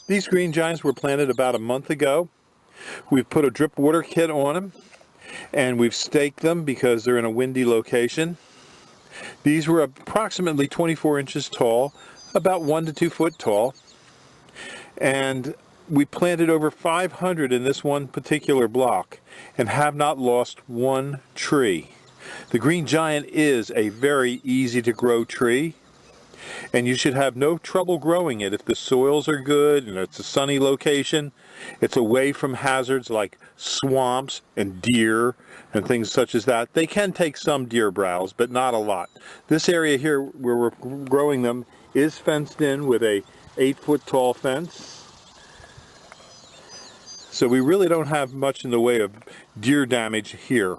These green giants were planted about a month ago. We've put a drip water kit on them, and we've staked them because they're in a windy location. These were approximately 24 inches tall, about 1 to 2 foot tall, and we planted over 500 in this one particular block and have not lost one tree. The green giant is a very easy to grow tree, and you should have no trouble growing it if the soils are good and it's a sunny location. It's away from hazards like swamps and deer and things such as that. They can take some deer browse, but not a lot. This area here where we're growing them is fenced in with a 8-foot tall fence. So we really don't have much in the way of deer damage here.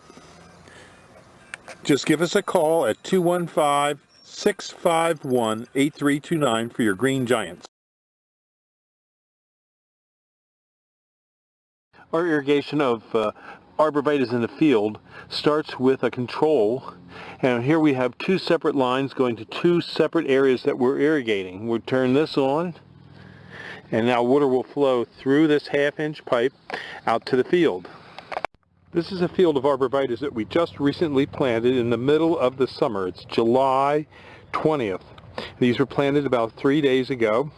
Just give us a call at 215-651-8329 for your green giants. Our irrigation of arborvitaes in the field starts with a control, and here we have 2 separate lines going to 2 separate areas that we're irrigating. We'll turn this on, and now water will flow through this 1/2-inch pipe out to the field. This is a field of arborvitaes that we just recently planted in the middle of the summer. It's July 20th. These were planted about 3 days ago.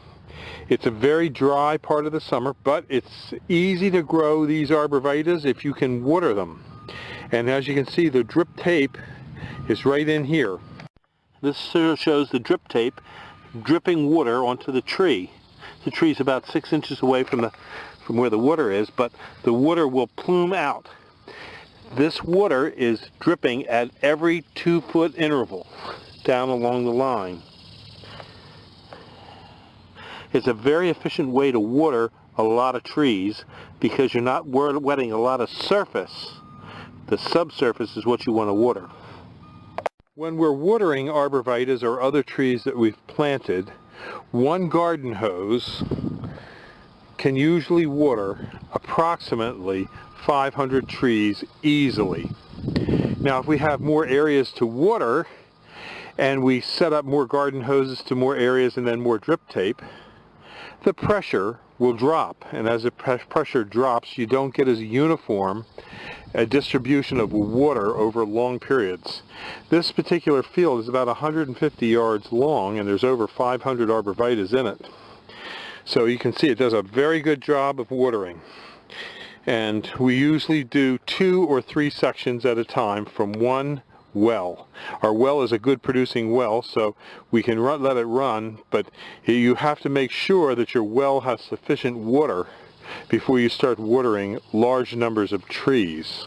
It's a very dry part of the summer, but it's easy to grow these arborvitaes if you can water them. And as you can see, the drip tape is right in here. This shows the drip tape dripping water onto the tree. The tree is about 6 inches away from where the water is, but the water will plume out. This water is dripping at every 2-foot interval down along the line. It's a very efficient way to water a lot of trees because you're not wetting a lot of surface. The subsurface is what you want to water. When we're watering arborvitaes or other trees that we've planted, one garden hose can usually water approximately 500 trees easily. Now if we have more areas to water and we set up more garden hoses to more areas and then more drip tape, the pressure will drop, and as the pressure drops, you don't get as uniform a distribution of water over long periods. This particular field is about 150 yards long, and there's over 500 arborvitaes in it. So you can see it does a very good job of watering. And we usually do 2 or 3 sections at a time from one well. Our well is a good producing well, so we can let it run, but you have to make sure that your well has sufficient water before you start watering large numbers of trees.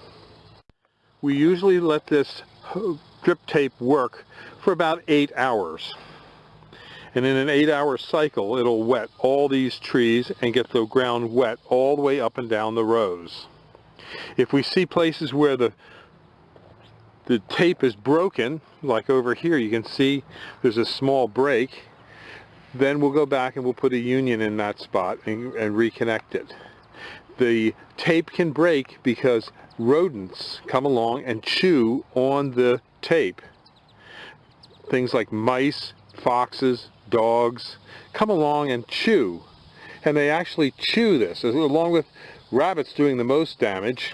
We usually let this drip tape work for about 8 hours. And in an 8-hour cycle, it'll wet all these trees and get the ground wet all the way up and down the rows. If we see places where the tape is broken, like over here you can see there's a small break, then we'll go back and we'll put a union in that spot and reconnect it. The tape can break because rodents come along and chew on the tape. Things like mice, foxes, dogs come along and chew, and they actually chew this, along with rabbits doing the most damage.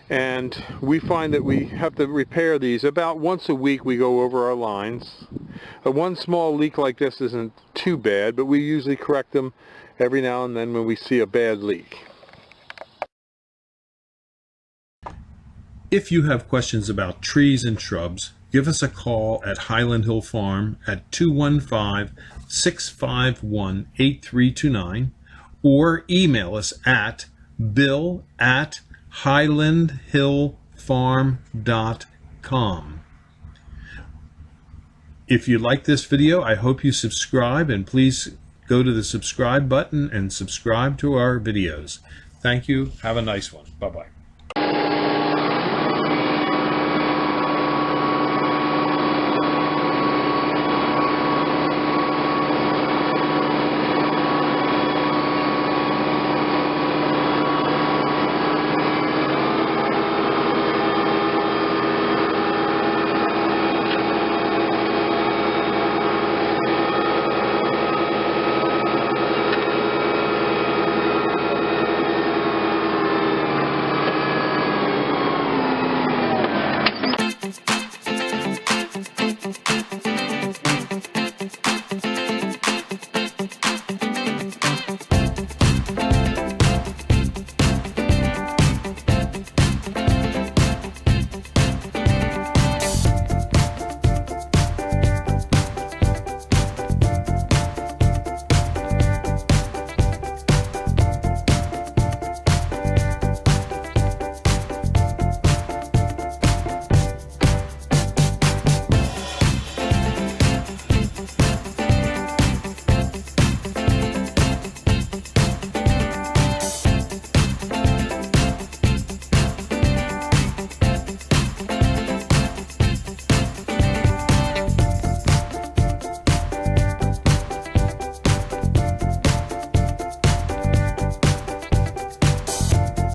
And we find that we have to repair these about once a week. We go over our lines. One small leak like this isn't too bad, but we usually correct them every now and then when we see a bad leak. If you have questions about trees and shrubs, give us a call at Highland Hill Farm at 215-651-8329 or email us at bill@highlandhillfarm.com. If you like this video, I hope you subscribe, and please go to the subscribe button and subscribe to our videos. Thank you. Have a nice one. Bye-bye.